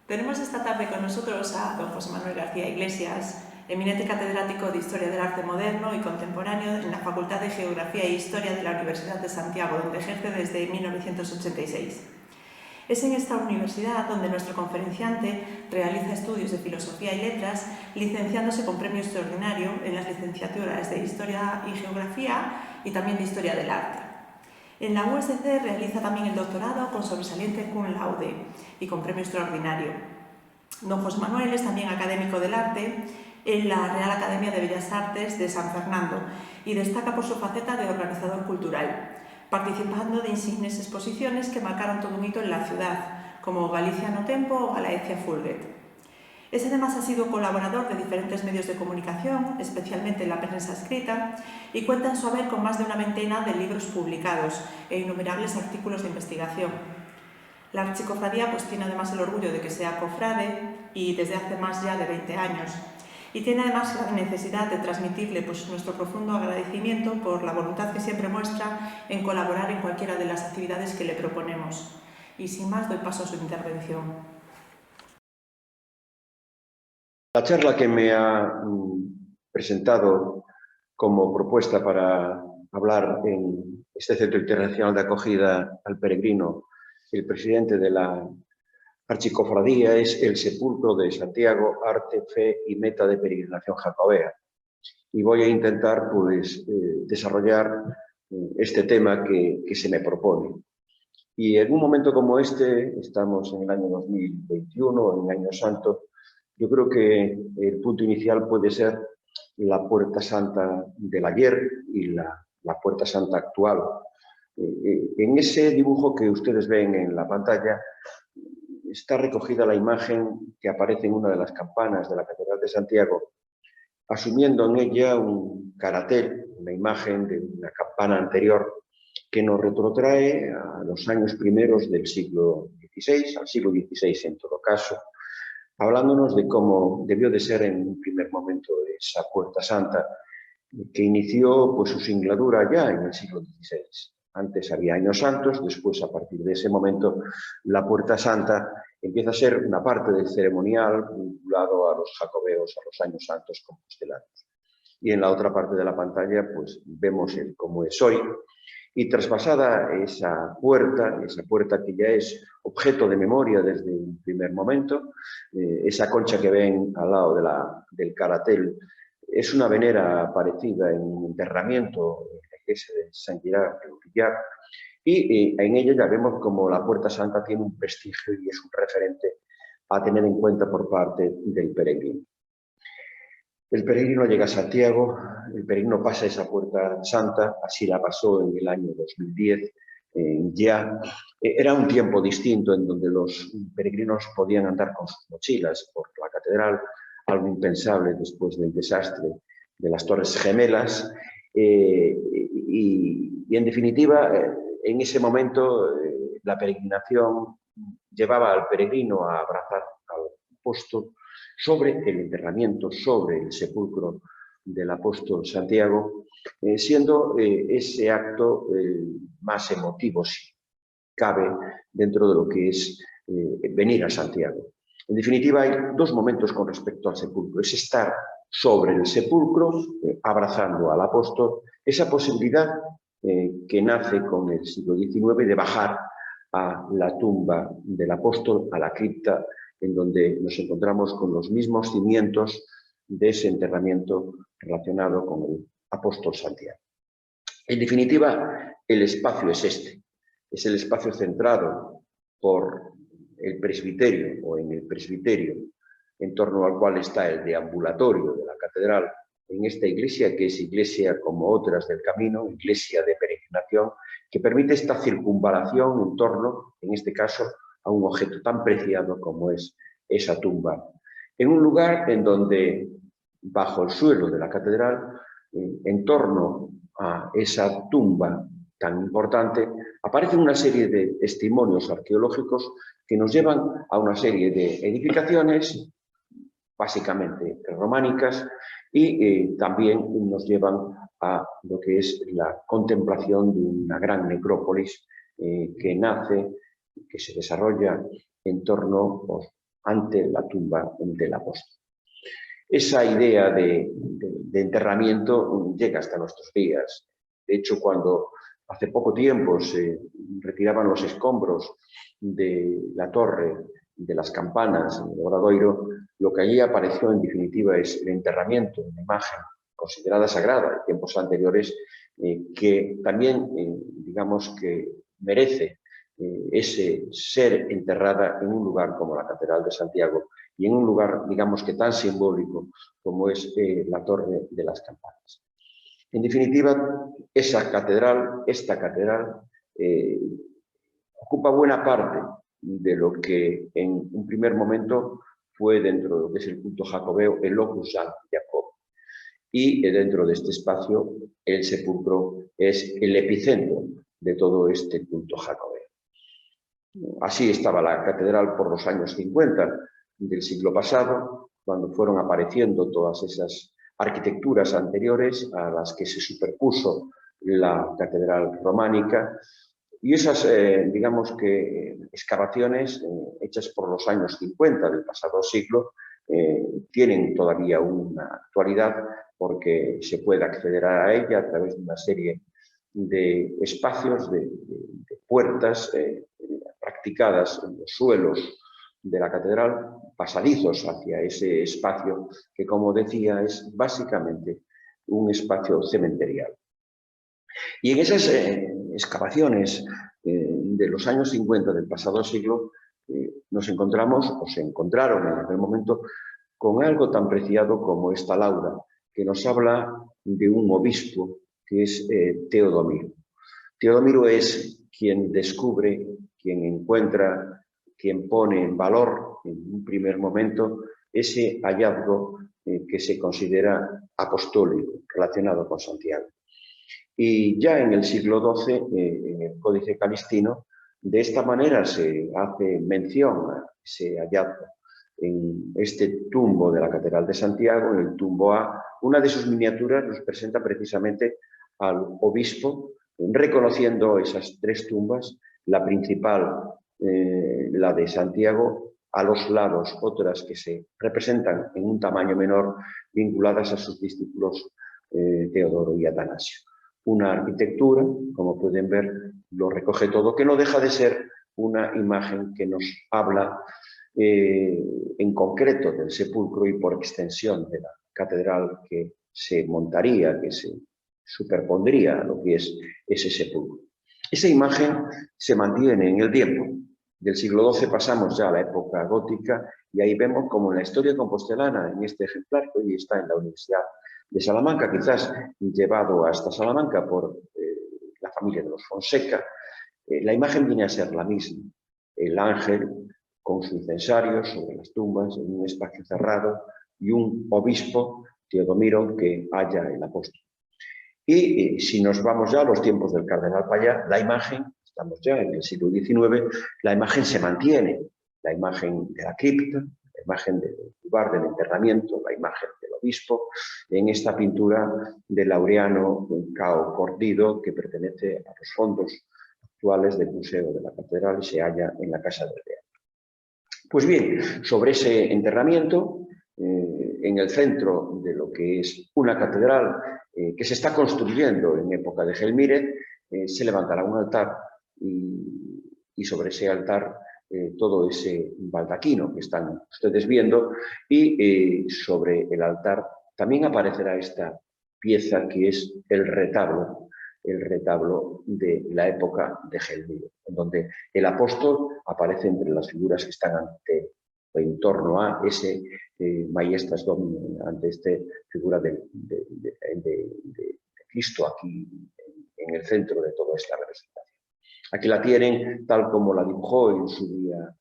Tenemos esta tarde con nosotros a don José Manuel García Iglesias, eminente catedrático de Historia del Arte Moderno y Contemporáneo en la Facultad de Geografía e Historia de la Universidad de Santiago, donde ejerce desde 1986. Es en esta universidad donde nuestro conferenciante realiza estudios de Filosofía y Letras, licenciándose con premio extraordinario en las licenciaturas de Historia y Geografía y también de Historia del Arte. En la USC realiza también el doctorado con sobresaliente cum laude y con premio extraordinario. Don José Manuel es también académico del arte en la Real Academia de Bellas Artes de San Fernando y destaca por su faceta de organizador cultural, participando de insignes exposiciones que marcaron todo un hito en la ciudad, como Galicia no Tempo o Galaecia Fulget. Además ha sido colaborador de diferentes medios de comunicación, especialmente en la prensa escrita, y cuenta en su haber con más de una veintena de libros publicados e innumerables artículos de investigación. La Archicofradía tiene además el orgullo de que sea cofrade y desde hace más ya de 20 años. Y tiene además la necesidad de transmitirle nuestro profundo agradecimiento por la voluntad que siempre muestra en colaborar en cualquiera de las actividades que le proponemos. Y sin más, doy paso a su intervención. La charla que me ha presentado como propuesta para hablar en este Centro Internacional de Acogida al Peregrino, el presidente de la Archicofradía, es el sepulcro de Santiago, arte, fe y meta de peregrinación jacobea. Y voy a intentar desarrollar este tema que se me propone. Y en un momento como este, estamos en el año 2021, en Año Santo, yo creo que el punto inicial puede ser la Puerta Santa del ayer y la Puerta Santa actual. En ese dibujo que ustedes ven en la pantalla está recogida la imagen que aparece en una de las campanas de la Catedral de Santiago, asumiendo en ella un caratel, una imagen de una campana anterior que nos retrotrae a los años primeros del siglo XVI, al siglo XVI en todo caso, hablándonos de cómo debió de ser en un primer momento esa Puerta Santa, que inició su singladura ya en el siglo XVI. Antes había años santos, después, a partir de ese momento, la Puerta Santa empieza a ser una parte del ceremonial vinculado a los jacobeos, a los años santos compostelanos. Y en la otra parte de la pantalla vemos el cómo es hoy. Y traspasada esa puerta que ya es objeto de memoria desde un primer momento, esa concha que ven al lado del caratel es una venera parecida en un enterramiento en la iglesia de Sant Gerard de Villar, y en ella ya vemos como la Puerta Santa tiene un prestigio y es un referente a tener en cuenta por parte del peregrino. El peregrino llega a Santiago, el peregrino pasa esa Puerta Santa, así la pasó en el año 2010, ya. Era un tiempo distinto en donde los peregrinos podían andar con sus mochilas por la catedral, algo impensable después del desastre de las Torres Gemelas. Y en definitiva, en ese momento, la peregrinación llevaba al peregrino a abrazar al apóstol sobre el enterramiento, sobre el sepulcro del apóstol Santiago, siendo ese acto más emotivo, si cabe, dentro de lo que es venir a Santiago. En definitiva, hay dos momentos con respecto al sepulcro. Es estar sobre el sepulcro, abrazando al apóstol, esa posibilidad que nace con el siglo XIX de bajar a la tumba del apóstol, a la cripta, en donde nos encontramos con los mismos cimientos de ese enterramiento relacionado con el apóstol Santiago. En definitiva, el espacio es este. Es el espacio centrado por el presbiterio o en el presbiterio, en torno al cual está el deambulatorio de la catedral, en esta iglesia que es iglesia como otras del camino, iglesia de peregrinación, que permite esta circunvalación en torno, en este caso, a un objeto tan preciado como es esa tumba. En un lugar en donde, bajo el suelo de la catedral, en torno a esa tumba tan importante, aparecen una serie de testimonios arqueológicos que nos llevan a una serie de edificaciones, básicamente románicas, y también nos llevan a lo que es la contemplación de una gran necrópolis que nace, que se desarrolla en torno ante la tumba del apóstol. Esa idea de enterramiento llega hasta nuestros días. De hecho, cuando hace poco tiempo se retiraban los escombros de la torre de las campanas en el Obradoiro, lo que allí apareció en definitiva es el enterramiento de una imagen considerada sagrada de tiempos anteriores, que también, digamos que merece ese ser enterrada en un lugar como la Catedral de Santiago y en un lugar, digamos que tan simbólico como es la Torre de las Campanas. En definitiva, esta catedral, ocupa buena parte de lo que en un primer momento fue dentro de lo que es el culto jacobeo el locus sancti Jacob. Y dentro de este espacio el sepulcro es el epicentro de todo este culto jacobeo. Así estaba la catedral por los años 50 del siglo pasado, cuando fueron apareciendo todas esas arquitecturas anteriores a las que se superpuso la catedral románica, y esas, digamos que, excavaciones hechas por los años 50 del pasado siglo tienen todavía una actualidad porque se puede acceder a ella a través de una serie de espacios, de puertas practicadas en los suelos de la catedral, pasadizos hacia ese espacio que, como decía, es básicamente un espacio cementerial. Y en esas excavaciones de los años 50 del pasado siglo nos encontramos, o se encontraron en aquel momento, con algo tan preciado como esta lauda, que nos habla de un obispo que es Teodomiro. Teodomiro es quien descubre, quien encuentra, quien pone en valor en un primer momento ese hallazgo que se considera apostólico, relacionado con Santiago. Y ya en el siglo XII, en el Códice Calistino, de esta manera se hace mención a ese hallazgo. En este tumbo de la Catedral de Santiago, en el tumbo A, una de sus miniaturas nos presenta precisamente al obispo, reconociendo esas tres tumbas, la principal, la de Santiago, a los lados otras que se representan en un tamaño menor, vinculadas a sus discípulos Teodoro y Atanasio. Una arquitectura, como pueden ver, lo recoge todo, que no deja de ser una imagen que nos habla en concreto del sepulcro y por extensión de la catedral que se montaría, que se superpondría a lo que es ese sepulcro. Esa imagen se mantiene en el tiempo. Del siglo XII pasamos ya a la época gótica y ahí vemos como en la historia compostelana, en este ejemplar que hoy está en la Universidad de Salamanca, quizás llevado hasta Salamanca por la familia de los Fonseca, la imagen viene a ser la misma. El ángel con su incensario sobre las tumbas en un espacio cerrado y un obispo, Teodomiro, que halla el apóstol. Y si nos vamos ya a los tiempos del cardenal Payá, la imagen, estamos ya en el siglo XIX, la imagen se mantiene, la imagen de la cripta, la imagen del lugar del enterramiento, la imagen del obispo, en esta pintura de Laureano Cao Cordido, que pertenece a los fondos actuales del Museo de la Catedral y se halla en la Casa del Real. Pues bien, sobre ese enterramiento, en el centro de lo que es una catedral que se está construyendo en época de Gelmírez, se levantará un altar y sobre ese altar todo ese baldaquino que están ustedes viendo y sobre el altar también aparecerá esta pieza que es el retablo de la época de Gelmírez, en donde el apóstol aparece entre las figuras que están ante o en torno a ese Maiestas Domini, ante esta figura de Cristo aquí en el centro de toda esta representación. Aquí la tienen tal como la dibujó en su día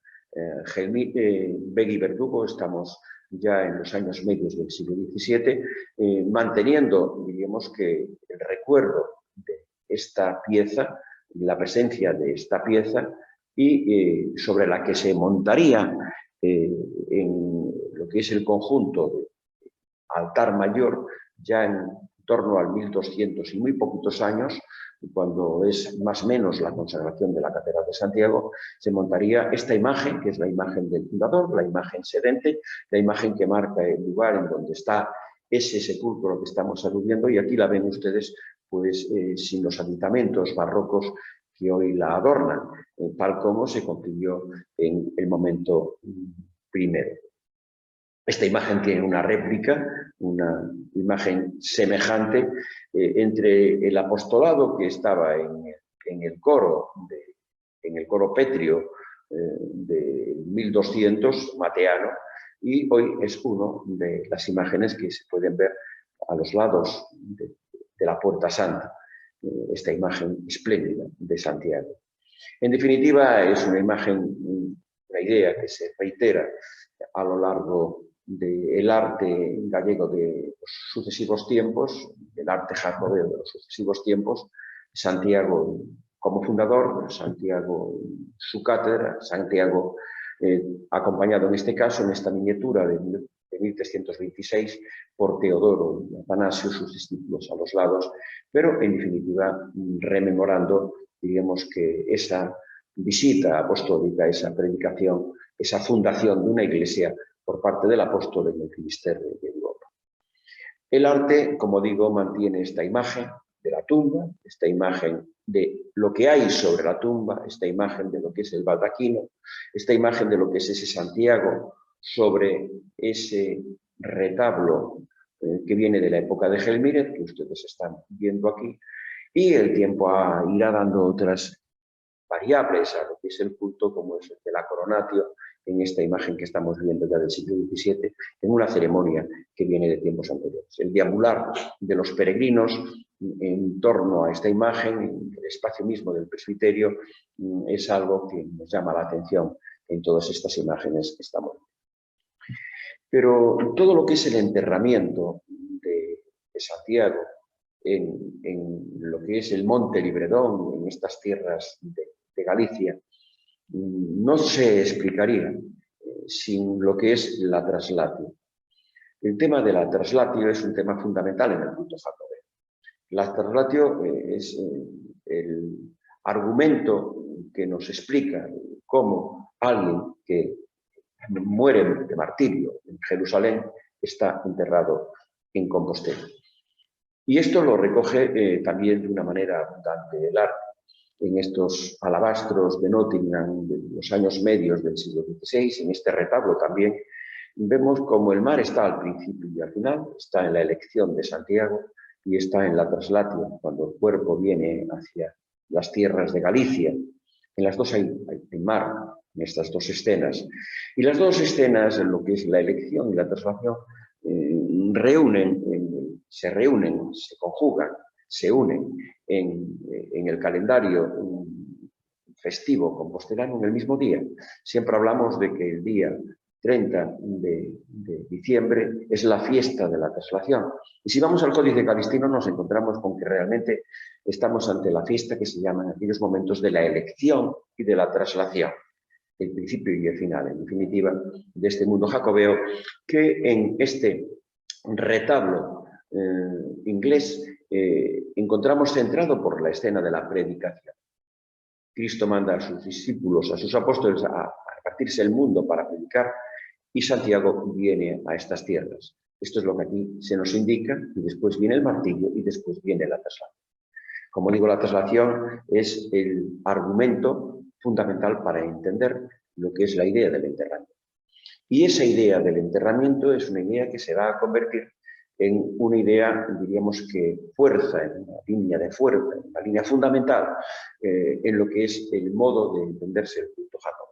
Begui Verdugo. Estamos ya en los años medios del siglo XVII, manteniendo, diríamos que, el recuerdo de esta pieza, la presencia de esta pieza y sobre la que se montaría en lo que es el conjunto de altar mayor ya en torno al 1200 y muy poquitos años, cuando es más o menos la consagración de la Catedral de Santiago, se montaría esta imagen, que es la imagen del fundador, la imagen sedente, la imagen que marca el lugar en donde está ese sepulcro que estamos aludiendo, y aquí la ven ustedes pues sin los aditamentos barrocos que hoy la adornan, tal como se concibió en el momento primero. Esta imagen tiene una réplica, una imagen semejante entre el apostolado que estaba en el coro pétreo de 1200 mateano, y hoy es una de las imágenes que se pueden ver a los lados de la Puerta Santa, esta imagen espléndida de Santiago. En definitiva, es una imagen, una idea que se reitera a lo largo del arte gallego de los sucesivos tiempos, del arte jacobeo de los sucesivos tiempos, Santiago como fundador, Santiago su cátedra, Santiago acompañado en este caso, en esta miniatura de 1326, por Teodoro y Atanasio, sus discípulos a los lados, pero en definitiva rememorando, diríamos, que esa visita apostólica, esa predicación, esa fundación de una iglesia por parte del apóstol en el Finisterre de Europa. El arte, como digo, mantiene esta imagen de la tumba, esta imagen de lo que hay sobre la tumba, esta imagen de lo que es el baldaquino, esta imagen de lo que es ese Santiago sobre ese retablo que viene de la época de Gelmírez, que ustedes están viendo aquí, y el tiempo irá dando otras variables a lo que es el culto, como es el de la coronatio, en esta imagen que estamos viendo ya del siglo XVII, en una ceremonia que viene de tiempos anteriores. El deambular de los peregrinos en torno a esta imagen, en el espacio mismo del presbiterio, es algo que nos llama la atención en todas estas imágenes que estamos viendo. Pero todo lo que es el enterramiento de Santiago en lo que es el Monte Libredón, en estas tierras de Galicia, no se explicaría sin lo que es la traslatio. El tema de la traslatio es un tema fundamental en el culto jacobeo. La traslatio es el argumento que nos explica cómo alguien que muere de martirio en Jerusalén está enterrado en Compostela. Y esto lo recoge también de una manera abundante el arte. En estos alabastros de Nottingham de los años medios del siglo XVI, en este retablo también, vemos como el mar está al principio y al final, está en la elección de Santiago y está en la traslatio, cuando el cuerpo viene hacia las tierras de Galicia. En las dos hay mar, en estas dos escenas. Y las dos escenas, en lo que es la elección y la traslación, se reúnen, se conjugan, se unen en el calendario festivo compostelano en el mismo día. Siempre hablamos de que el día 30 de diciembre es la fiesta de la traslación. Y si vamos al Códice Calistino nos encontramos con que realmente estamos ante la fiesta que se llama en aquellos momentos de la elección y de la traslación, el principio y el final, en definitiva, de este mundo jacobeo, que en este retablo inglés encontramos centrado por la escena de la predicación. Cristo manda a sus discípulos, a sus apóstoles, a repartirse el mundo para predicar, y Santiago viene a estas tierras. Esto es lo que aquí se nos indica, y después viene el martirio y después viene la traslación. Como digo, la traslación es el argumento fundamental para entender lo que es la idea del enterramiento. Y esa idea del enterramiento es una idea que se va a convertir en una idea, diríamos que fuerza, en una línea de fuerza, en una línea fundamental en lo que es el modo de entenderse el culto jacobeo.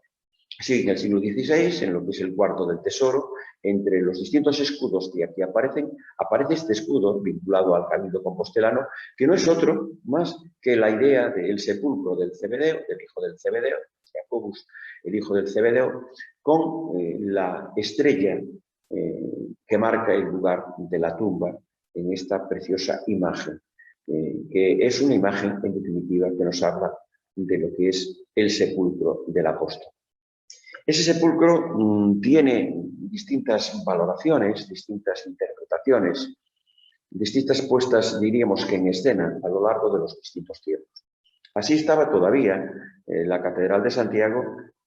Así, en el siglo XVI, en lo que es el cuarto del tesoro, entre los distintos escudos que aquí aparecen, aparece este escudo vinculado al camino compostelano, que no es otro más que la idea del sepulcro del Cebedeo, del hijo del Cebedeo, Jacobus, el hijo del Cebedeo, con la estrella que marca el lugar de la tumba en esta preciosa imagen, que es una imagen, en definitiva, que nos habla de lo que es el sepulcro del apóstol. Ese sepulcro tiene distintas valoraciones, distintas interpretaciones. distintas puestas, diríamos que en escena, a lo largo de los distintos tiempos. Así estaba todavía la Catedral de Santiago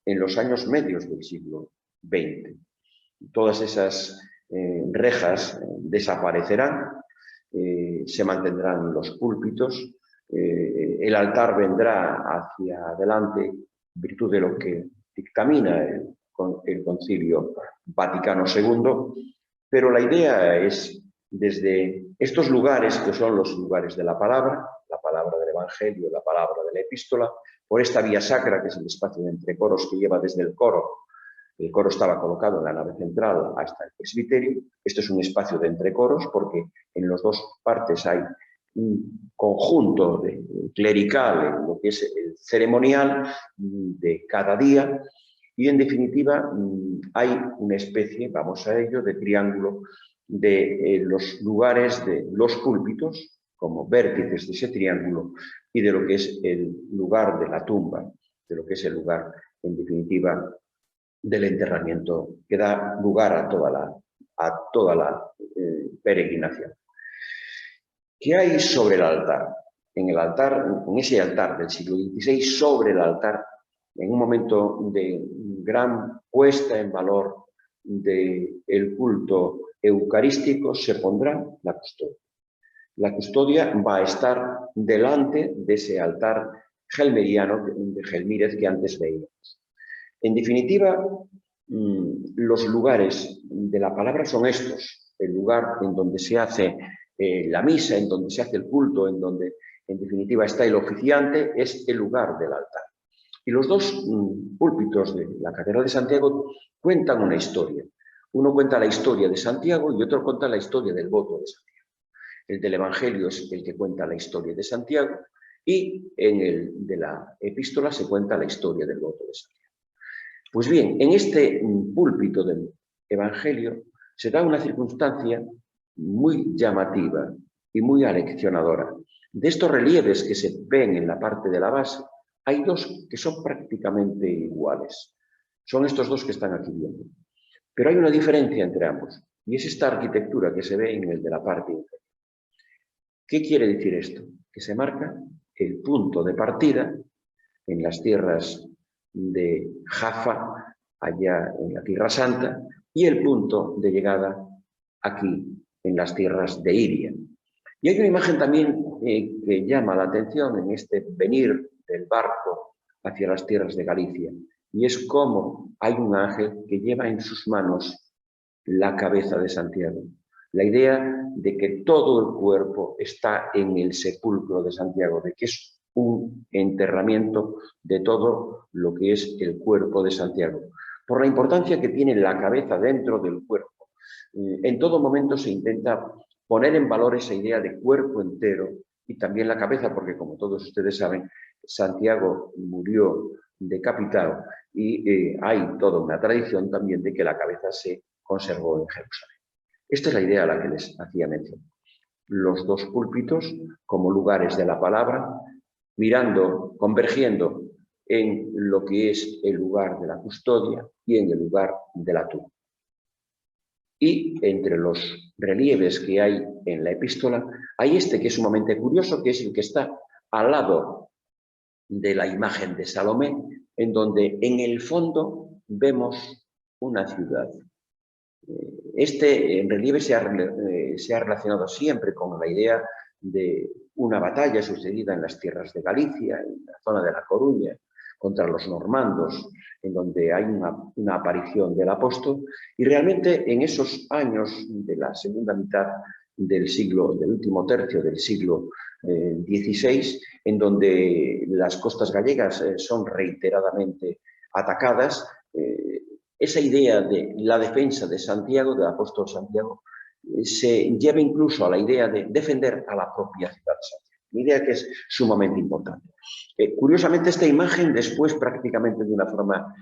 en los años medios del siglo XX. Todas esas rejas desaparecerán, se mantendrán los púlpitos, el altar vendrá hacia adelante en virtud de lo que dictamina el Concilio Vaticano II, pero la idea es, desde estos lugares que son los lugares de la palabra del Evangelio, la palabra de la epístola, por esta vía sacra, que es el espacio de entrecoros que lleva desde el coro estaba colocado en la nave central hasta el presbiterio. Esto es un espacio de entrecoros porque en las dos partes hay un conjunto clerical en lo que es el ceremonial de cada día y, en definitiva, hay una especie, vamos a ello, de triángulo de los lugares de los púlpitos como vértices de ese triángulo y de lo que es el lugar de la tumba, de lo que es el lugar, en definitiva, del enterramiento que da lugar a toda la peregrinación. ¿Qué hay sobre el altar? En ese altar del siglo XVI, sobre el altar, en un momento de gran puesta en valor del culto eucarístico, se pondrá la custodia. La custodia va a estar delante de ese altar gelmeriano de Gelmírez que antes veíamos. En definitiva, los lugares de la palabra son estos: el lugar en donde se hace la misa, en donde se hace el culto, en donde, en definitiva, está el oficiante, es el lugar del altar. Y los dos púlpitos de la Catedral de Santiago cuentan una historia. Uno cuenta la historia de Santiago y otro cuenta la historia del voto de Santiago. El del Evangelio es el que cuenta la historia de Santiago y en el de la epístola se cuenta la historia del voto de Santiago. Pues bien, en este púlpito del Evangelio se da una circunstancia muy llamativa y muy aleccionadora. De estos relieves que se ven en la parte de la base, hay dos que son prácticamente iguales. Son estos dos que están aquí viendo. Pero hay una diferencia entre ambos, y es esta arquitectura que se ve en el de la parte inferior. ¿Qué quiere decir esto? Que se marca el punto de partida en las tierras de Jaffa, allá en la Tierra Santa, y el punto de llegada aquí, en las tierras de Iria. Y hay una imagen también que llama la atención en este venir del barco hacia las tierras de Galicia, y es cómo hay un ángel que lleva en sus manos la cabeza de Santiago. La idea de que todo el cuerpo está en el sepulcro de Santiago, de que es un enterramiento de todo lo que es el cuerpo de Santiago. Por la importancia que tiene la cabeza dentro del cuerpo, en todo momento se intenta poner en valor esa idea de cuerpo entero y también la cabeza, porque como todos ustedes saben, Santiago murió decapitado y hay toda una tradición también de que la cabeza se conservó en Jerusalén. Esta es la idea a la que les hacía mención. Los dos púlpitos como lugares de la palabra, mirando, convergiendo en lo que es el lugar de la custodia y en el lugar de la tumba. Y entre los relieves que hay en la epístola, hay este que es sumamente curioso, que es el que está al lado de la imagen de Salomé, en donde en el fondo vemos una ciudad. Este relieve se ha relacionado siempre con la idea de una batalla sucedida en las tierras de Galicia, en la zona de La Coruña, contra los normandos, en donde hay una aparición del apóstol, y realmente en esos años de la segunda mitad del último tercio del siglo XVI, en donde las costas gallegas son reiteradamente atacadas, esa idea de la defensa de Santiago, del apóstol Santiago, se lleva incluso a la idea de defender a la propia ciudad de Santiago. Una idea que es sumamente importante. Curiosamente, esta imagen, después prácticamente de una forma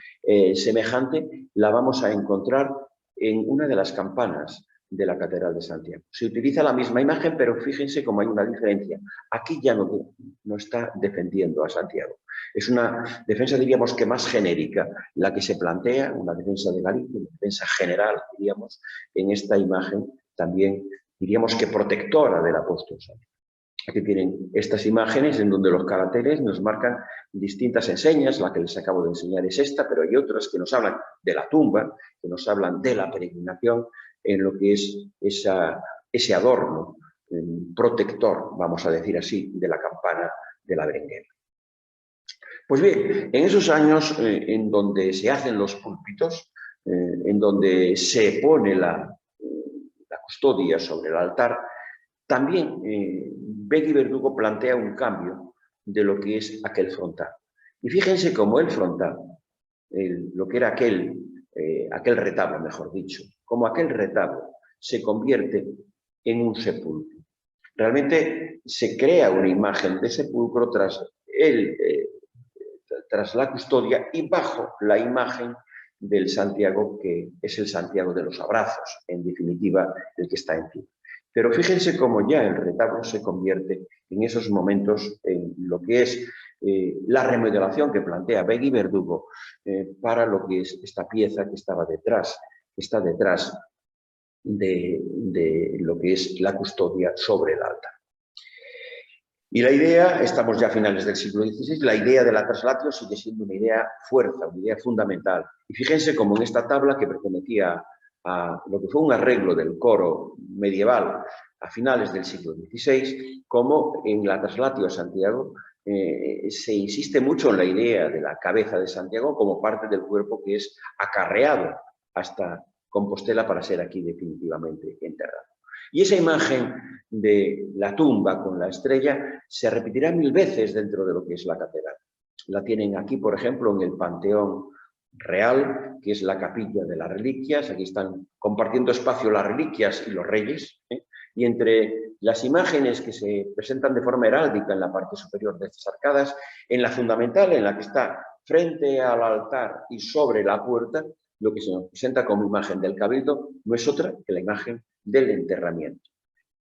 semejante, la vamos a encontrar en una de las campanas de la Catedral de Santiago. Se utiliza la misma imagen, pero fíjense cómo hay una diferencia. Aquí ya no está defendiendo a Santiago. Es una defensa, diríamos, que más genérica, la que se plantea, una defensa de Galicia, una defensa general, diríamos, en esta imagen también diríamos que protectora del apóstol santo. Aquí tienen estas imágenes en donde los caracteres nos marcan distintas enseñas. La que les acabo de enseñar es esta, pero hay otras que nos hablan de la tumba, que nos hablan de la peregrinación, en lo que es ese adorno protector, vamos a decir así, de la campana de la berenjena. Pues bien, en esos años en donde se hacen los púlpitos, en donde se pone la custodia sobre el altar, también Begui Verdugo plantea un cambio de lo que es aquel frontal. Y fíjense cómo el frontal, lo que era aquel retablo, mejor dicho, como aquel retablo se convierte en un sepulcro. Realmente se crea una imagen de sepulcro tras la custodia y bajo la imagen del Santiago, que es el Santiago de los abrazos, en definitiva, el que está encima. Pero fíjense cómo ya el retablo se convierte en esos momentos en lo que es la remodelación que plantea Begui Verdugo para lo que es esta pieza que está detrás de lo que es la custodia sobre el altar. Y la idea, estamos ya a finales del siglo XVI, la idea de la traslatio sigue siendo una idea fuerza, una idea fundamental. Y fíjense cómo en esta tabla que pertenecía a lo que fue un arreglo del coro medieval a finales del siglo XVI, como en la traslatio a Santiago se insiste mucho en la idea de la cabeza de Santiago como parte del cuerpo que es acarreado hasta Compostela para ser aquí definitivamente enterrado. Y esa imagen de la tumba con la estrella se repetirá 1000 veces dentro de lo que es la catedral. La tienen aquí, por ejemplo, en el Panteón Real, que es la capilla de las reliquias. Aquí están compartiendo espacio las reliquias y los reyes. Y entre las imágenes que se presentan de forma heráldica en la parte superior de estas arcadas, en la fundamental, en la que está frente al altar y sobre la puerta, lo que se nos presenta como imagen del cabildo no es otra que la imagen del enterramiento.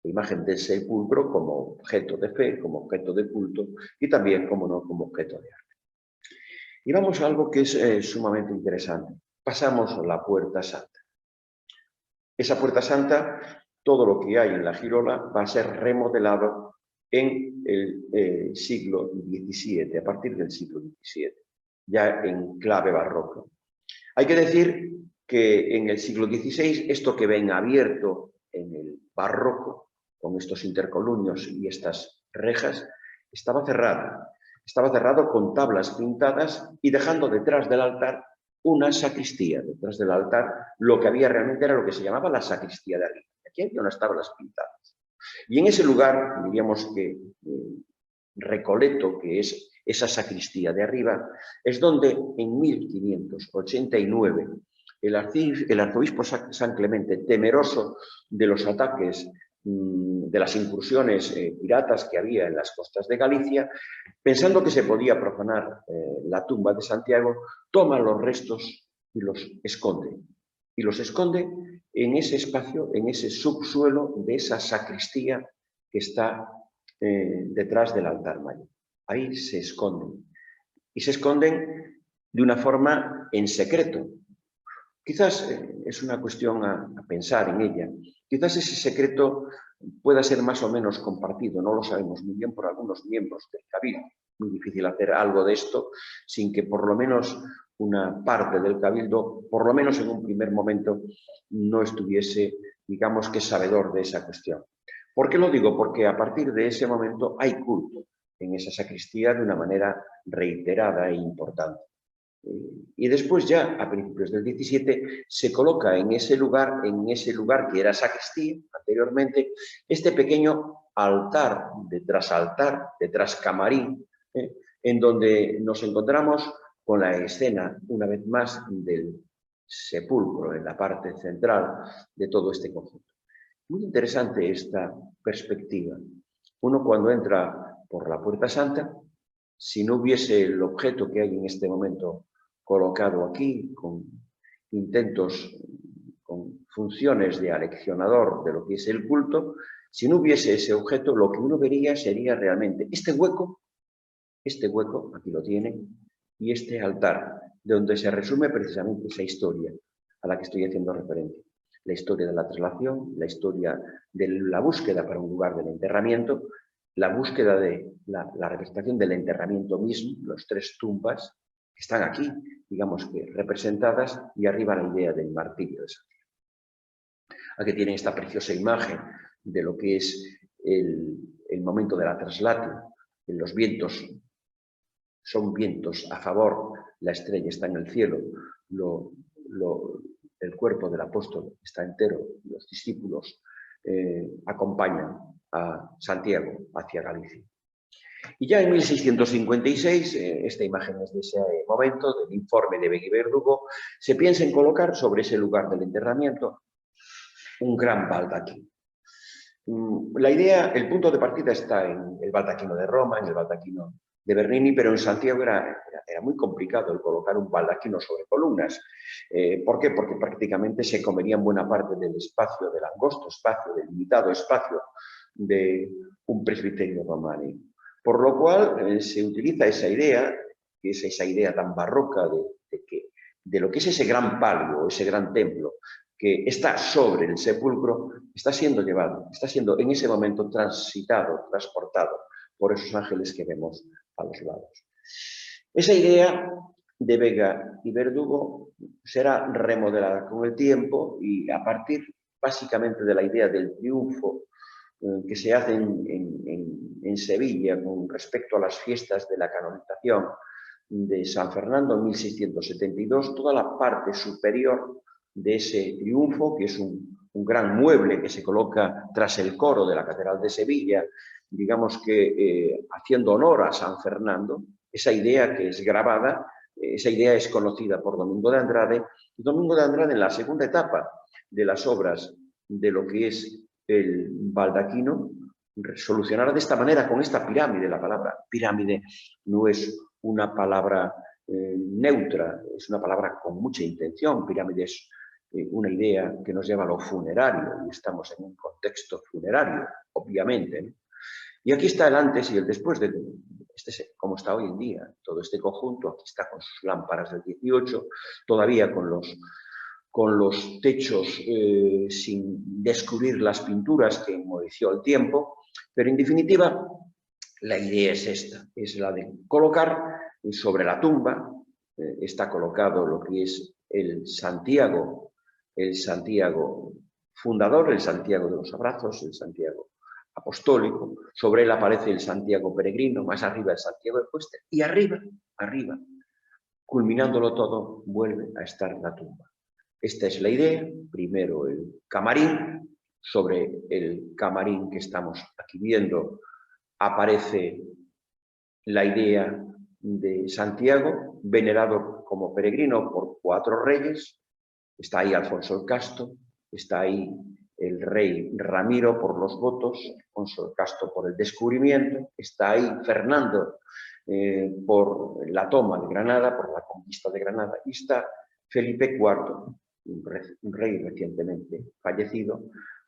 La imagen del sepulcro como objeto de fe, como objeto de culto y también, como no, como objeto de arte. Y vamos a algo que es sumamente interesante. Pasamos a la Puerta Santa. Esa Puerta Santa, todo lo que hay en la girola va a ser remodelado en el siglo XVII, a partir del siglo XVII, ya en clave barroca. Hay que decir que en el siglo XVI, esto que ven abierto en el barroco, con estos intercolumnios y estas rejas, estaba cerrado. Estaba cerrado con tablas pintadas y dejando detrás del altar una sacristía. Detrás del altar lo que había realmente era lo que se llamaba la sacristía de arriba. Aquí había unas tablas pintadas. Y en ese lugar, diríamos que recoleto, que es esa sacristía de arriba, es donde en 1589 el arzobispo San Clemente, temeroso de los ataques de las incursiones piratas que había en las costas de Galicia, pensando que se podía profanar la tumba de Santiago, toma los restos y los esconde. Y los esconde en ese espacio, en ese subsuelo de esa sacristía que está detrás del altar mayor. Ahí se esconden. Y se esconden de una forma en secreto. Quizás es una cuestión a pensar en ella. Quizás ese secreto pueda ser más o menos compartido, no lo sabemos muy bien, por algunos miembros del cabildo. Muy difícil hacer algo de esto sin que por lo menos una parte del cabildo, por lo menos en un primer momento, no estuviese, digamos que sabedor de esa cuestión. ¿Por qué lo digo? Porque a partir de ese momento hay culto en esa sacristía de una manera reiterada e importante. Y después ya, a principios del 17, se coloca en ese lugar que era sacristía anteriormente, este pequeño altar, detrás camarín, en donde nos encontramos con la escena, una vez más, del sepulcro en la parte central de todo este conjunto. Muy interesante esta perspectiva. Uno cuando entra por la Puerta Santa, si no hubiese el objeto que hay en este momento colocado aquí, con intentos, con funciones de aleccionador de lo que es el culto, si no hubiese ese objeto, lo que uno vería sería realmente este hueco, aquí lo tienen, y este altar, de donde se resume precisamente esa historia a la que estoy haciendo referencia. la historia de la traslación, la historia de la búsqueda para un lugar del enterramiento, la búsqueda de la representación del enterramiento mismo, los 3 tumbas que están aquí, digamos que representadas, y arriba la idea del martirio de Santiago. Aquí tienen esta preciosa imagen de lo que es el momento de la traslación. Los vientos son vientos a favor, la estrella está en el cielo, el cuerpo del apóstol está entero, los discípulos acompañan a Santiago hacia Galicia. Y ya en 1656, esta imagen es de ese momento, del informe de Begui Verdugo, se piensa en colocar sobre ese lugar del enterramiento un gran baldaquino. La idea, el punto de partida está en el baldaquino de Roma, en el baldaquino de Bernini, pero en Santiago era muy complicado el colocar un baldaquino sobre columnas. ¿Por qué? Porque prácticamente se comerían buena parte del espacio, del angosto espacio, del limitado espacio de un presbiterio románico. Por lo cual se utiliza esa idea, que es esa idea tan barroca de lo que es ese gran palio, ese gran templo, que está sobre el sepulcro, está siendo llevado, está siendo en ese momento transitado, transportado por esos ángeles que vemos a los lados. Esa idea de Vega y Verdugo será remodelada con el tiempo y a partir básicamente de la idea del triunfo que se hace en Sevilla con respecto a las fiestas de la canonización de San Fernando en 1672, toda la parte superior de ese triunfo, que es un gran mueble que se coloca tras el coro de la Catedral de Sevilla, digamos que haciendo honor a San Fernando, esa idea que es grabada, esa idea es conocida por Domingo de Andrade, y Domingo de Andrade en la segunda etapa de las obras de lo que es el baldaquino, solucionará de esta manera con esta pirámide. La palabra pirámide no es una palabra neutra, es una palabra con mucha intención. Pirámide es una idea que nos lleva a lo funerario y estamos en un contexto funerario, obviamente, ¿no? Y aquí está el antes y el después de como está hoy en día todo este conjunto. Aquí está con sus lámparas del 18, todavía con los techos sin descubrir las pinturas que enmoheció el tiempo, pero en definitiva la idea es esta, es la de colocar sobre la tumba, está colocado lo que es el Santiago fundador, el Santiago de los abrazos, el Santiago apostólico, sobre él aparece el Santiago peregrino, más arriba el Santiago de Cuesta, y arriba, culminándolo todo, vuelve a estar la tumba. Esta es la idea, primero el camarín, sobre el camarín que estamos aquí viendo aparece la idea de Santiago, venerado como peregrino por 4 reyes, está ahí Alfonso el Casto, está ahí el rey Ramiro por los votos, Alfonso el Casto por el descubrimiento, está ahí Fernando por la toma de Granada, por la conquista de Granada, y está Felipe IV, un rey recientemente fallecido,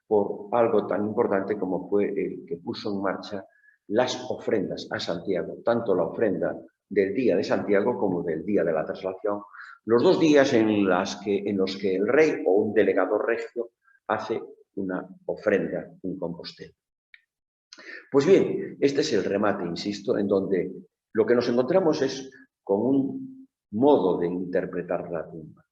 por algo tan importante como fue el que puso en marcha las ofrendas a Santiago, tanto la ofrenda del día de Santiago como del día de la traslación, los 2 días en los que el rey o un delegado regio hace una ofrenda en Compostela. Pues bien, este es el remate, insisto, en donde lo que nos encontramos es con un modo de interpretar la tumba.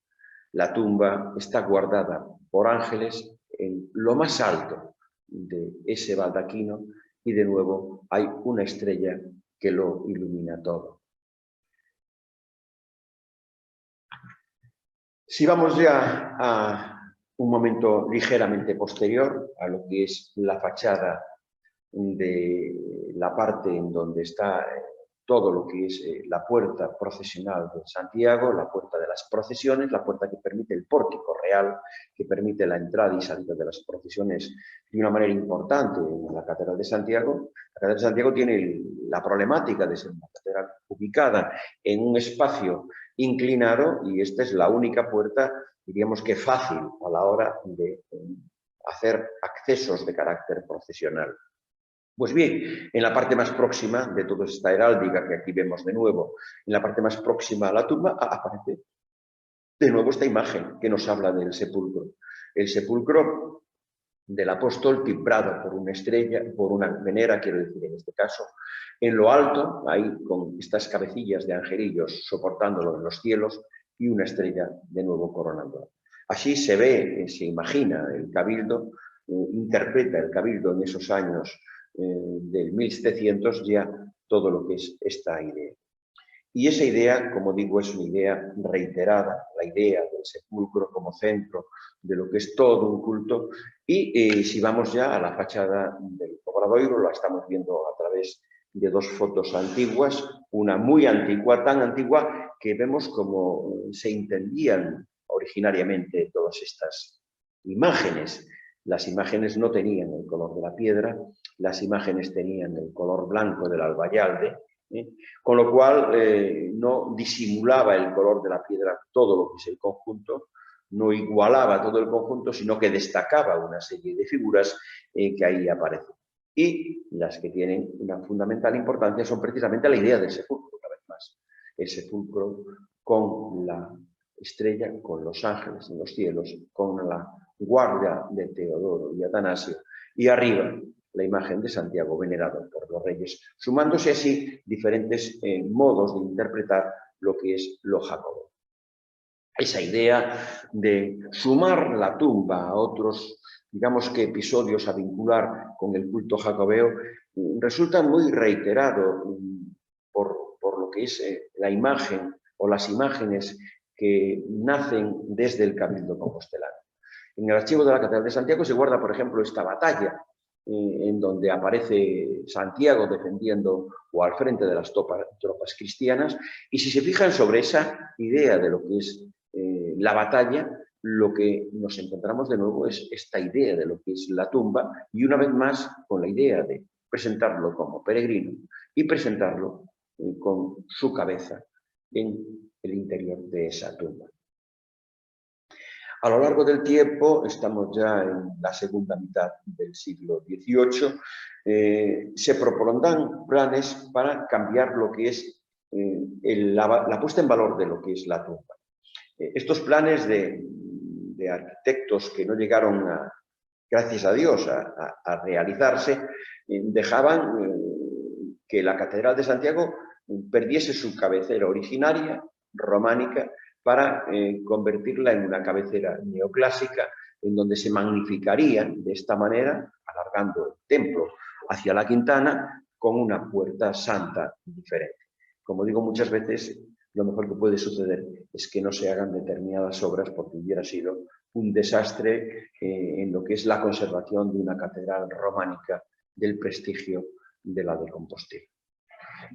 La tumba está guardada por ángeles en lo más alto de ese baldaquino y de nuevo hay una estrella que lo ilumina todo. Si vamos ya a un momento ligeramente posterior a lo que es la fachada de la parte en donde está todo lo que es la puerta procesional de Santiago, la puerta de las procesiones, la puerta que permite el pórtico real, que permite la entrada y salida de las procesiones de una manera importante en la Catedral de Santiago. La Catedral de Santiago tiene la problemática de ser una catedral ubicada en un espacio inclinado y esta es la única puerta, diríamos que fácil a la hora de hacer accesos de carácter procesional. Pues bien, en la parte más próxima de toda esta heráldica que aquí vemos de nuevo, en la parte más próxima a la tumba aparece de nuevo esta imagen que nos habla del sepulcro. el sepulcro del apóstol timbrado por una estrella, por una venera, quiero decir en este caso, en lo alto, ahí con estas cabecillas de angelillos soportándolo en los cielos y una estrella de nuevo coronándolo. Así se ve, se imagina el cabildo, interpreta el cabildo en esos años del 1700 ya todo lo que es esta idea. Y esa idea, como digo, es una idea reiterada, la idea del sepulcro como centro de lo que es todo un culto. Y si vamos ya a la fachada del Obradoiro, la estamos viendo a través de dos fotos antiguas, una muy antigua, tan antigua que vemos como se entendían originariamente todas estas imágenes. Las imágenes no tenían el color de la piedra, las imágenes tenían el color blanco del albayalde, con lo cual no disimulaba el color de la piedra todo lo que es el conjunto, no igualaba todo el conjunto, sino que destacaba una serie de figuras que ahí aparecen. Y las que tienen una fundamental importancia son precisamente la idea del sepulcro, una vez más. El sepulcro con la estrella, con los ángeles en los cielos, con la guardia de Teodoro y Atanasio, y arriba la imagen de Santiago venerado por los reyes, sumándose así diferentes modos de interpretar lo que es lo jacobeo. Esa idea de sumar la tumba a otros, digamos que episodios a vincular con el culto jacobeo, resulta muy reiterado por lo que es la imagen o las imágenes que nacen desde el Cabildo Compostelano. En el archivo de la Catedral de Santiago se guarda, por ejemplo, esta batalla en donde aparece Santiago defendiendo o al frente de las tropas cristianas, y si se fijan sobre esa idea de lo que es la batalla, lo que nos encontramos de nuevo es esta idea de lo que es la tumba, y una vez más con la idea de presentarlo como peregrino y presentarlo con su cabeza en el interior de esa tumba. A lo largo del tiempo, estamos ya en la segunda mitad del siglo XVIII, se propondrán planes para cambiar lo que es la puesta en valor de lo que es la tumba. Estos planes de arquitectos que no llegaron, gracias a Dios, a realizarse, dejaban que la Catedral de Santiago perdiese su cabecera originaria, románica, para convertirla en una cabecera neoclásica, en donde se magnificaría de esta manera, alargando el templo hacia la Quintana, con una puerta santa diferente. Como digo muchas veces, lo mejor que puede suceder es que no se hagan determinadas obras porque hubiera sido un desastre en lo que es la conservación de una catedral románica del prestigio de la de Compostela.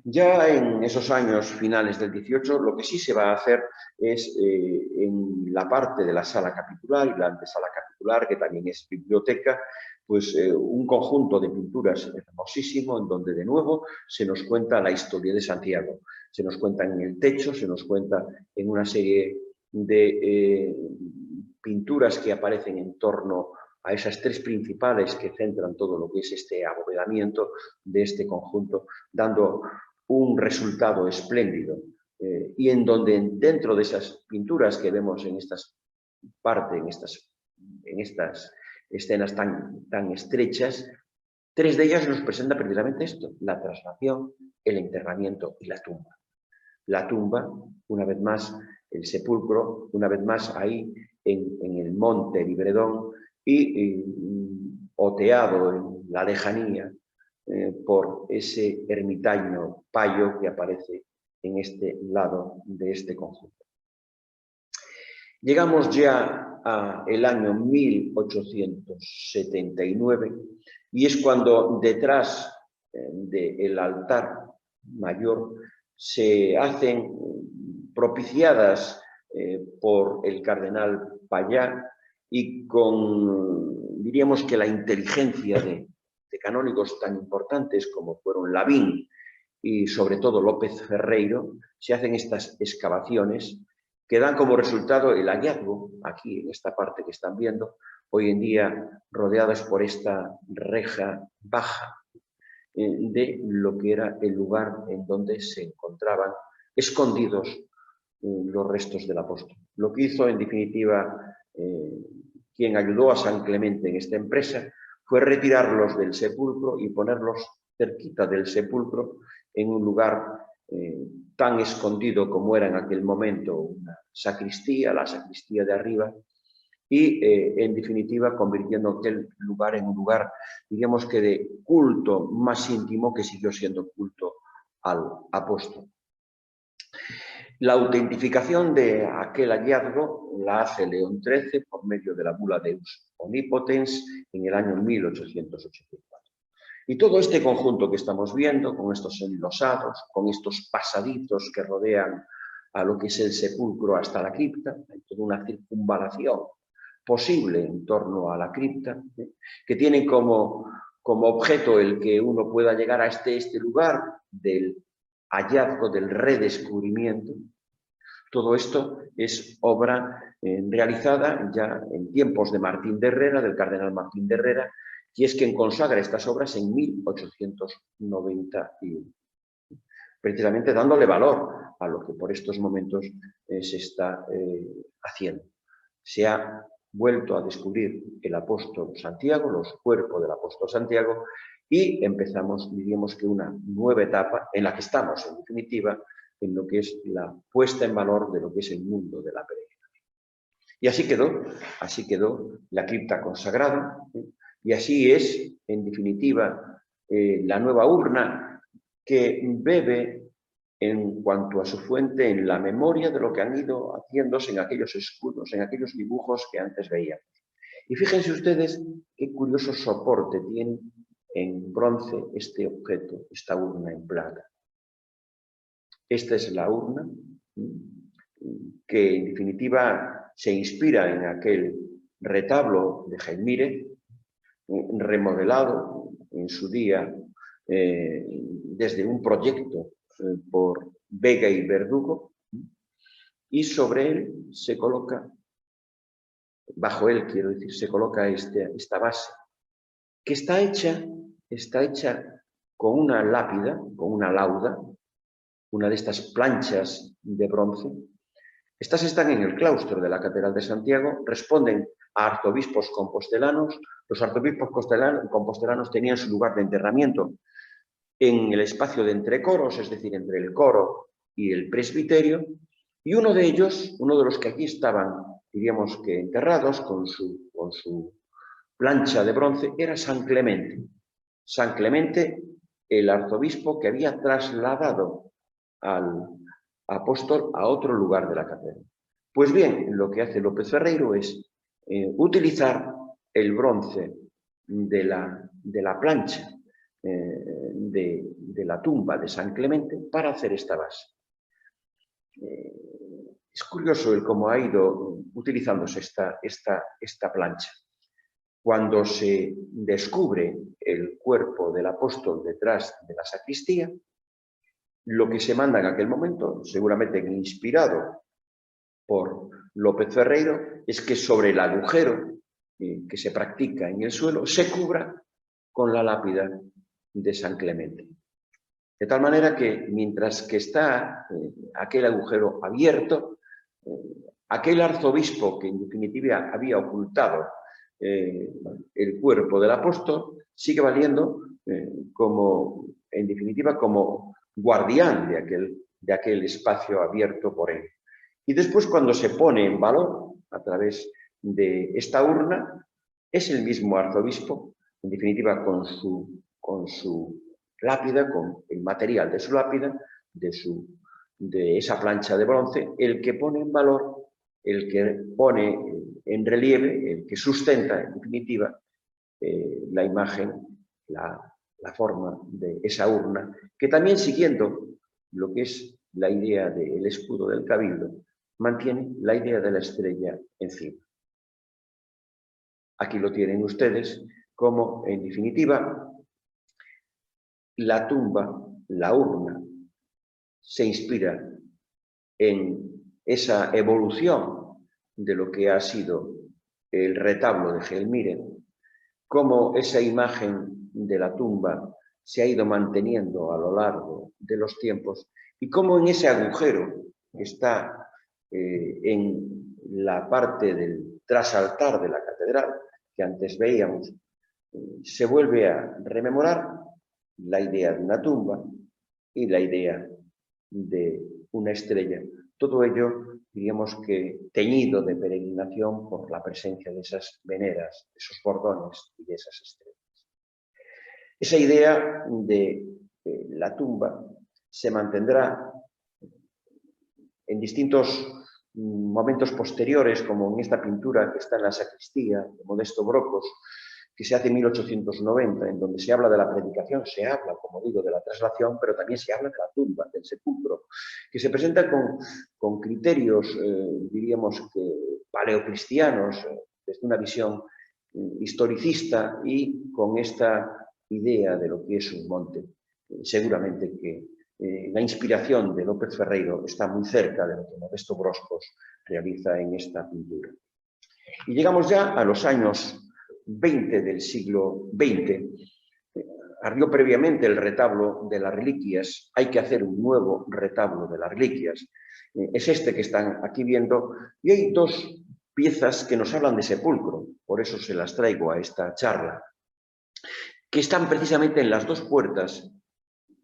Ya en esos años finales del XVIII, lo que sí se va a hacer es en la parte de la sala capitular y la antesala capitular, que también es biblioteca, pues un conjunto de pinturas hermosísimo en donde de nuevo se nos cuenta la historia de Santiago. Se nos cuenta en el techo, se nos cuenta en una serie de pinturas que aparecen en torno a esas tres principales que centran todo lo que es este abovedamiento de este conjunto, dando un resultado espléndido y en donde dentro de esas pinturas que vemos en estas escenas tan estrechas, tres de ellas nos presentan precisamente esto: la traslación, el enterramiento y la tumba. La tumba, una vez más, el sepulcro, una vez más ahí en el monte Libredón y oteado en la lejanía por ese ermitaño payo que aparece en este lado de este conjunto. Llegamos ya al año 1879 y es cuando detrás del altar mayor se hacen propiciadas por el cardenal Payá y con, diríamos que la inteligencia de canónigos tan importantes como fueron Lavín y sobre todo López Ferreiro, se hacen estas excavaciones que dan como resultado el hallazgo, aquí en esta parte que están viendo, hoy en día rodeadas por esta reja baja de lo que era el lugar en donde se encontraban escondidos los restos del apóstol. Lo que hizo, en definitiva, quien ayudó a San Clemente en esta empresa, fue retirarlos del sepulcro y ponerlos cerquita del sepulcro en un lugar tan escondido como era en aquel momento una sacristía, la sacristía de arriba, y en definitiva convirtiendo aquel lugar en un lugar, digamos que de culto más íntimo, que siguió siendo culto al apóstol. La autentificación de aquel hallazgo la hace León XIII por medio de la bula Deus Omnipotens en el año 1884. Y todo este conjunto que estamos viendo, con estos enlosados, con estos pasadizos que rodean a lo que es el sepulcro hasta la cripta, hay toda una circunvalación posible en torno a la cripta, que tiene como objeto el que uno pueda llegar a este lugar del hallazgo, del redescubrimiento. Todo esto es obra realizada ya en tiempos de Martín de Herrera, del cardenal Martín de Herrera, y es quien consagra estas obras en 1891, precisamente dándole valor a lo que por estos momentos se está haciendo. Se ha vuelto a descubrir el apóstol Santiago, los cuerpos del apóstol Santiago, y empezamos, diríamos que una nueva etapa en la que estamos, en definitiva, en lo que es la puesta en valor de lo que es el mundo de la peregrinación. Y así quedó la cripta consagrada, y así es, en definitiva, la nueva urna que bebe en cuanto a su fuente en la memoria de lo que han ido haciéndose en aquellos escudos, en aquellos dibujos que antes veíamos. Y fíjense ustedes qué curioso soporte tiene en bronce este objeto, esta urna en plata. Esta es la urna que en definitiva se inspira en aquel retablo de Gelmírez, remodelado en su día desde un proyecto por Vega y Verdugo, y sobre él se coloca, bajo él quiero decir, se coloca esta base, que está hecha con una lápida, con una lauda, una de estas planchas de bronce. Estas están en el claustro de la Catedral de Santiago, responden a arzobispos compostelanos. Los arzobispos compostelanos tenían su lugar de enterramiento en el espacio de entrecoros, es decir, entre el coro y el presbiterio, y uno de ellos, uno de los que aquí estaban, diríamos que enterrados con su plancha de bronce, era San Clemente. San Clemente, el arzobispo que había trasladado al apóstol a otro lugar de la catedral. Pues bien, lo que hace López Ferreiro es utilizar el bronce de la plancha de la tumba de San Clemente para hacer esta base. Es curioso el cómo ha ido utilizándose esta plancha. Cuando se descubre el cuerpo del apóstol detrás de la sacristía, lo que se manda en aquel momento, seguramente inspirado por López Ferreiro, es que sobre el agujero que se practica en el suelo se cubra con la lápida de San Clemente. De tal manera que mientras que está aquel agujero abierto, aquel arzobispo que en definitiva había ocultado el cuerpo del apóstol sigue valiendo como, en definitiva, como guardián de aquel espacio abierto por él. Y después, cuando se pone en valor a través de esta urna, es el mismo arzobispo, en definitiva, con su lápida, con el material de su lápida, de esa plancha de bronce, el que pone en valor, el que pone en relieve, el que sustenta, en definitiva, la imagen, la forma de esa urna, que también siguiendo lo que es la idea del escudo del cabildo, mantiene la idea de la estrella encima. Aquí lo tienen ustedes como, en definitiva, la tumba, la urna, se inspira en esa evolución de lo que ha sido el retablo de Gelmírez, cómo esa imagen de la tumba se ha ido manteniendo a lo largo de los tiempos y cómo en ese agujero que está en la parte del trasaltar de la catedral que antes veíamos, se vuelve a rememorar la idea de una tumba y la idea de una estrella. Todo ello, diríamos que teñido de peregrinación por la presencia de esas veneras, de esos bordones y de esas estrellas. Esa idea de la tumba se mantendrá en distintos momentos posteriores, como en esta pintura que está en la sacristía de Modesto Brocos, que se hace en 1890, en donde se habla de la predicación, se habla, como digo, de la traslación, pero también se habla de la tumba, del sepulcro, que se presenta con criterios, diríamos que paleocristianos, desde una visión historicista y con esta idea de lo que es un monte. Seguramente que la inspiración de López Ferreiro está muy cerca de lo que Modesto Brocos realiza en esta pintura. Y llegamos ya a los años 20 del siglo XX. Ardió previamente el retablo de las reliquias. Hay que hacer un nuevo retablo de las reliquias. Es este que están aquí viendo. Y hay dos piezas que nos hablan de sepulcro. Por eso se las traigo a esta charla. Que están precisamente en las dos puertas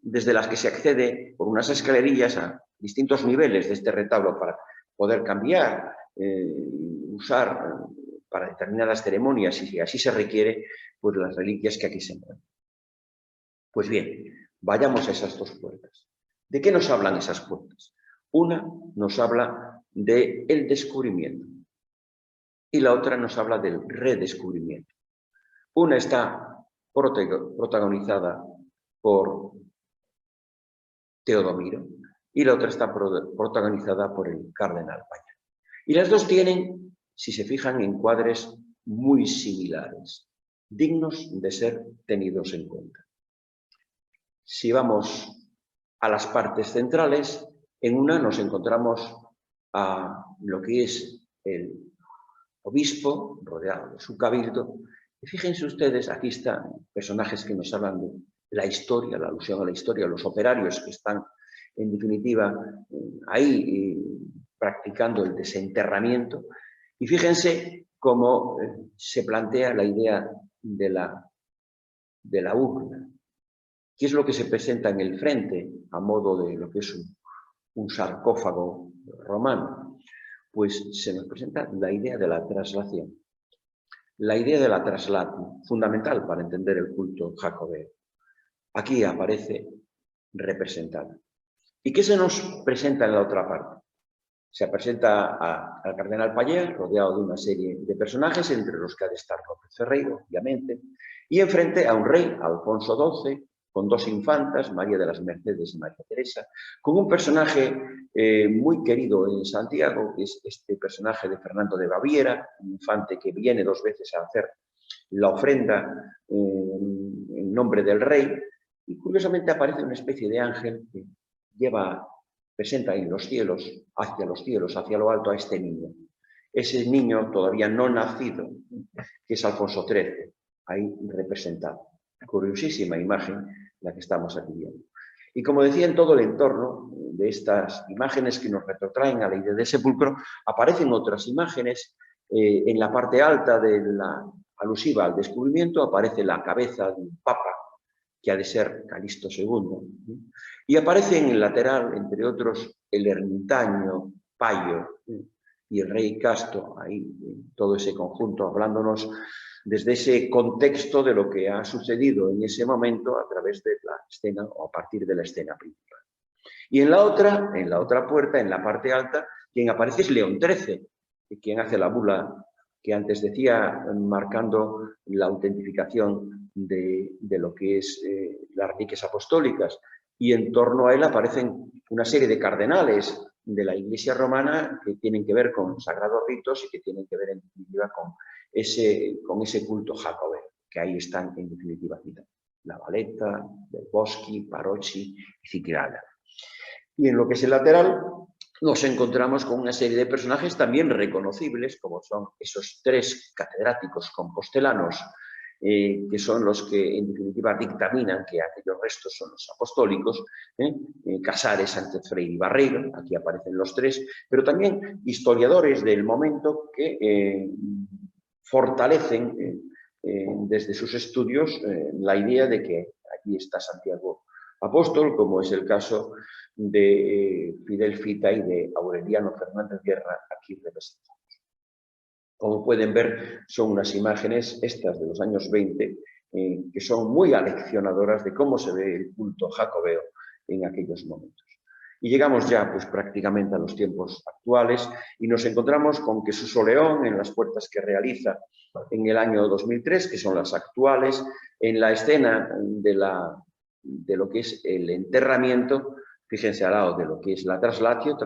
desde las que se accede por unas escalerillas a distintos niveles de este retablo para poder cambiar, usar para determinadas ceremonias, y si así se requiere, pues las reliquias que aquí se mueven. Pues bien, vayamos a esas dos puertas. ¿De qué nos hablan esas puertas? Una nos habla del descubrimiento y la otra nos habla del redescubrimiento. Una está protagonizada por Teodomiro y la otra está protagonizada por el cardenal Payá. Y las dos tienen, si se fijan, encuadres muy similares, dignos de ser tenidos en cuenta. Si vamos a las partes centrales, en una nos encontramos a lo que es el obispo rodeado de su cabildo. Y fíjense ustedes, aquí están personajes que nos hablan de la historia, la alusión a la historia, los operarios que están, en definitiva, ahí practicando el desenterramiento. Y fíjense cómo se plantea la idea de la urna. ¿Qué es lo que se presenta en el frente a modo de lo que es un sarcófago romano? Pues se nos presenta la idea de la traslación. La idea de la traslación, fundamental para entender el culto jacobeo. Aquí aparece representada. ¿Y qué se nos presenta en la otra parte? Se presenta al cardenal Payá, rodeado de una serie de personajes, entre los que ha de estar López Ferreiro, obviamente, y enfrente a un rey, Alfonso XII, con dos infantas, María de las Mercedes y María Teresa, con un personaje muy querido en Santiago, que es este personaje de Fernando de Baviera, un infante que viene dos veces a hacer la ofrenda en nombre del rey, y curiosamente aparece una especie de ángel que presenta en los cielos, hacia lo alto, a este niño. Ese niño todavía no nacido, que es Alfonso XIII, ahí representado. Curiosísima imagen la que estamos aquí viendo. Y como decía, en todo el entorno de estas imágenes que nos retrotraen a la idea del sepulcro, aparecen otras imágenes. En la parte alta de la alusiva al descubrimiento aparece la cabeza de un papa, que ha de ser Calixto II, y aparece en el lateral, entre otros, el ermitaño Payo y el rey Casto, ahí todo ese conjunto, hablándonos desde ese contexto de lo que ha sucedido en ese momento a través de la escena o a partir de la escena principal. Y en la otra puerta, en la parte alta, quien aparece es León XIII, quien hace la bula que antes decía, marcando la autentificación de lo que es las reliquias apostólicas. Y en torno a él aparecen una serie de cardenales de la Iglesia romana que tienen que ver con sagrados ritos y que tienen que ver, en definitiva, con ese culto jacobeo, que ahí están, en definitiva, citados. La Valetta, Del Boschi, Parocchi y Cicrana. Y en lo que es el lateral, nos encontramos con una serie de personajes también reconocibles, como son esos tres catedráticos compostelanos que son los que en definitiva dictaminan que aquellos restos son los apostólicos, Casares, Sánchez Freire y Barreiro, aquí aparecen los tres, pero también historiadores del momento que fortalecen desde sus estudios la idea de que aquí está Santiago Apóstol, como es el caso de Fidel Fita y de Aureliano Fernández Guerra, aquí representados. Como pueden ver, son unas imágenes, estas de los años 20, que son muy aleccionadoras de cómo se ve el culto jacobeo en aquellos momentos. Y llegamos ya pues, prácticamente a los tiempos actuales y nos encontramos con que Suso León, en las puertas que realiza en el año 2003, que son las actuales, en la escena de lo que es el enterramiento, fíjense al lado de lo que es la traslatio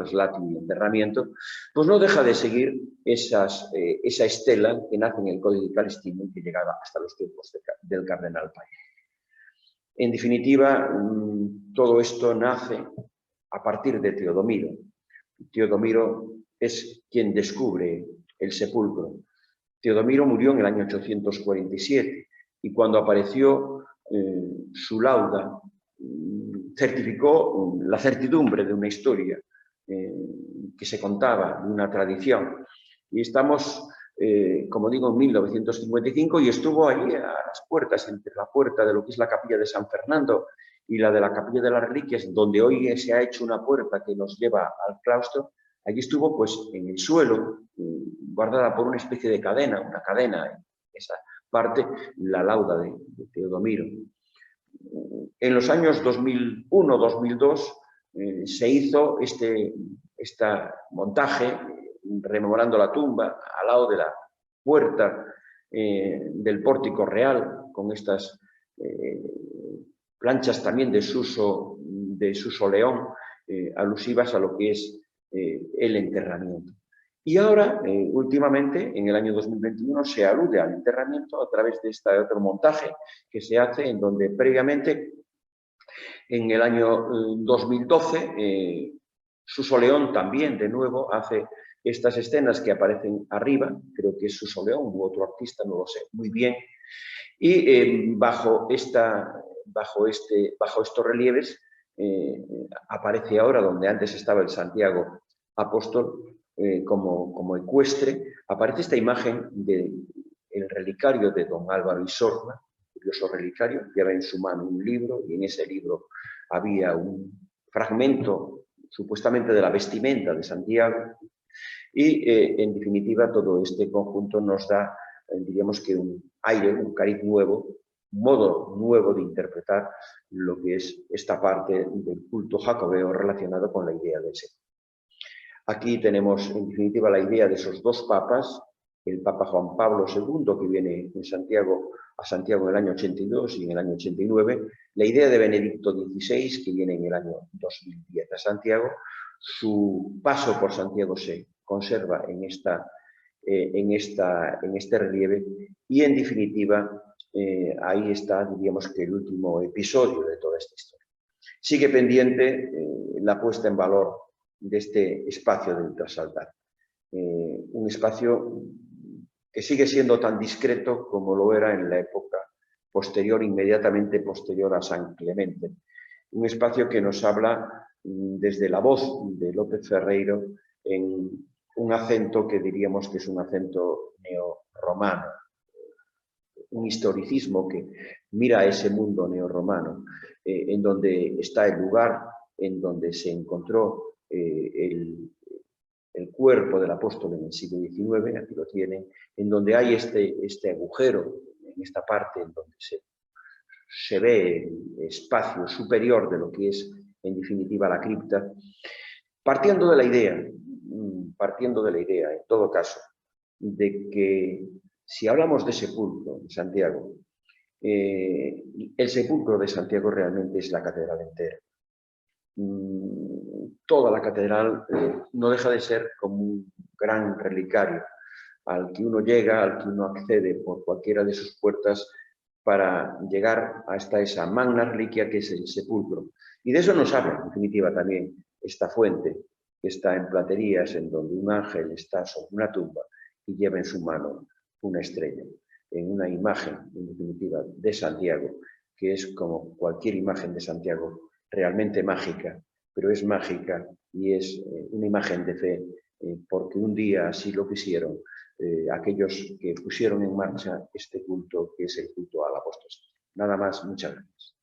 y enterramiento, pues no deja de seguir esa estela que nace en el Códice Calistino y que llegaba hasta los tiempos del cardenal Paya. En definitiva, todo esto nace a partir de Teodomiro. Teodomiro es quien descubre el sepulcro. Teodomiro murió en el año 847 y cuando apareció su lauda, certificó la certidumbre de una historia que se contaba, de una tradición. Y estamos, como digo, en 1955 y estuvo allí a las puertas, entre la puerta de lo que es la capilla de San Fernando y la de la capilla de las Reliquias, donde hoy se ha hecho una puerta que nos lleva al claustro. Allí estuvo pues en el suelo, guardada por una especie de cadena, una cadena en esa parte, la lauda de Teodomiro. En los años 2001-2002 se hizo este montaje, rememorando la tumba, al lado de la puerta del pórtico real, con estas planchas también de Suso León, alusivas a lo que es el enterramiento. Y ahora, últimamente, en el año 2021, se alude al enterramiento a través de este otro montaje que se hace, en donde previamente, en el año 2012, Suso León también, de nuevo, hace estas escenas que aparecen arriba, creo que es Suso León u otro artista, no lo sé muy bien, y bajo estos relieves aparece ahora, donde antes estaba el Santiago Apóstol, como ecuestre, aparece esta imagen del relicario de don Álvaro Isorna, curioso relicario, lleva en su mano un libro y en ese libro había un fragmento supuestamente de la vestimenta de Santiago y en definitiva todo este conjunto nos da, diríamos que un aire, un cariz nuevo, un modo nuevo de interpretar lo que es esta parte del culto jacobeo relacionado con la idea del Señor. Aquí tenemos, en definitiva, la idea de esos dos papas, el Papa Juan Pablo II, que viene a Santiago en el año 82 y en el año 89, la idea de Benedicto XVI, que viene en el año 2010 a Santiago. Su paso por Santiago se conserva en este relieve y, en definitiva, ahí está, diríamos que el último episodio de toda esta historia. Sigue pendiente la puesta en valor de este espacio del trasaltar. Un espacio que sigue siendo tan discreto como lo era en la época posterior, inmediatamente posterior a San Clemente. Un espacio que nos habla desde la voz de López Ferreiro en un acento que diríamos que es un acento neorromano, un historicismo que mira a ese mundo neorromano, en donde está el lugar en donde se encontró el cuerpo del apóstol en el siglo XIX, aquí lo tienen, en donde hay este agujero, en esta parte en donde se ve el espacio superior de lo que es, en definitiva, la cripta, partiendo de la idea, en todo caso, de que si hablamos de sepulcro de Santiago, el sepulcro de Santiago realmente es la catedral entera. Toda la catedral no deja de ser como un gran relicario al que uno llega, al que uno accede por cualquiera de sus puertas para llegar hasta esa magna reliquia que es el sepulcro. Y de eso nos habla, en definitiva, también esta fuente que está en Platerías, en donde un ángel está sobre una tumba y lleva en su mano una estrella. en una imagen, en definitiva, de Santiago, que es como cualquier imagen de Santiago, realmente mágica, pero es mágica y es una imagen de fe, porque un día así lo quisieron aquellos que pusieron en marcha este culto, que es el culto al apóstol. Nada más, muchas gracias.